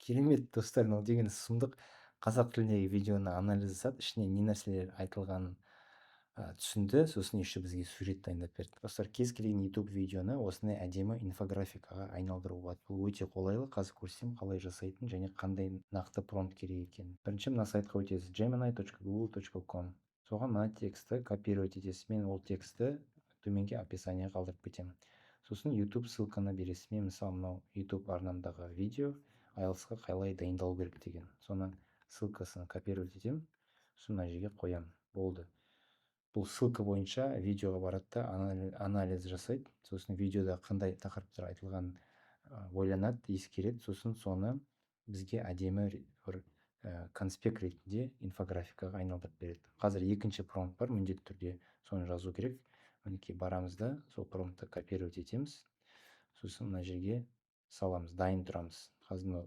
Керемет достар, мынау деген сұмдық қазақ тіліндегі видеоны анализ жасады, ішіне не нәрселер айтылғанын түсінді, сосын еще бізге сурет дайындап берді. Достар, кез келген YouTube видеоны осындай әдемі инфографикаға айналдыруға болады. Бұл өте қолайлы. Қазір көрсетемін қалай жасайтын және қандай нақты промпт керек екенін. Бірінші мына сайтқа өтесіз, gemini.google.com. Соған мына текстті копировать етесіз. Мен ол текстті төменге описание қалдырып кетемін. Сосын YouTube ссылканы бересіз. Мен мысалы мынау YouTube арнамдағы видео IELTS-қа қалай дайындалу керек деген. Соны ссылкасын копировать етемін. Сосын мына жерге қоямын. Болды. Бұл ссылка бойынша видеоға барады да анализ жасайды. Сосын видеода қандай тақырыптар айтылған ойланады, ескереді. Сосын соны бізге әдемі бір конспект ретінде инфографикаға айналдырып береді. Қазір екінші промпт бар, міндетті түрде соны жазу керек. Мінекей барамыз да сол промптты копировать етеміз. Сосын мына жерге саламыз, дайын тұрамыз. Қазір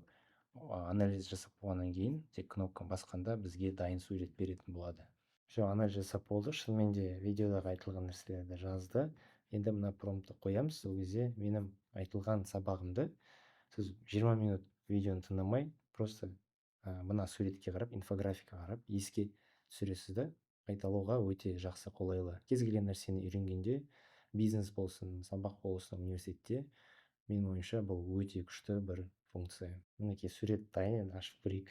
анализ жасап болғаннан кейін тек кнопканы басқанда бізге дайын сурет беретін болады. Все, анализ жасап болды. Шынымен де видеодағы айтылған нәрселерді жазды. Енді мына промптты қоямыз. Сол кезде менің айтылған сабағымды сіз 20 минут видеоны тыңдамай, просто мына суретке қарап, инфографика қарап, еске түсіресіз да, қайталауға өте жақсы, қолайлы. Кез келген нәрсені үйренгенде, бизнес болсын, сабақ болсын, университетте, менің ойымша бұл өте күшті бір функция. Мінекей сурет дайын, ашып көрейік.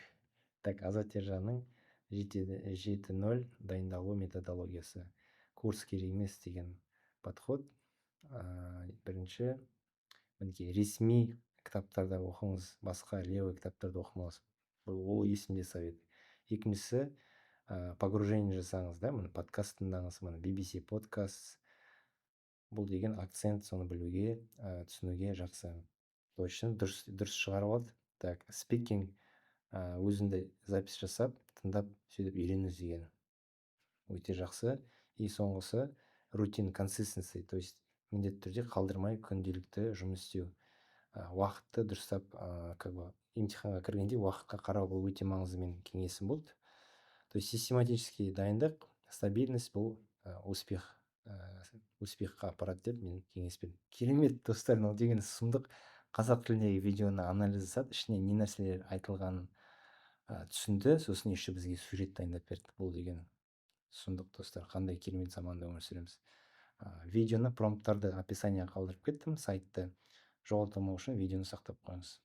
Так, Азат Ержанның 7.0 дайындалу методологиясы. Курс керек емес деген подход. Бірінші, мінекей ресми кітаптарда оқыңыз, басқа левый кітаптарды оқымаңыз. Ол есімде совет. Екіншісі, погружение жасаңыз да, міне подкаст тыңдаңыз, міне BBC подкаст. Бұл деген акцент, соны білуге, түсінуге жақсы. Точно, дұрыс шығарып алды. Так, спикинг, өзінде запись жасап, тыңдап, сөйтіп үйреніңіз деген. Өте жақсы. И соңғысы рутин, консистенси, то есть міндетті түрде қалдырмай күнделікті жұмыс істеу. Уақытты дұрыстап, как бы емтиханға кіргенде уақытқа қарау, бұл өте маңызды менің кеңесім болды. То есть систематически дайындық, стабильность бұл успехқа апарады деп мен кеңес бердім. Керемет достар, мынау деген сұмдық қазақ тіліндегі видеоны анализ жасады, ішіне не нәрселер айтылғанын түсінді, сосын еще бізге сурет дайындап берді. Бұл деген сұмдық достар, қандай керемет заманда өмір сүреміз. Видеоны, промпттарды описание қалдырып кеттім, сайтты жоғалтпау үшін видеоны сақтап қойыңыз.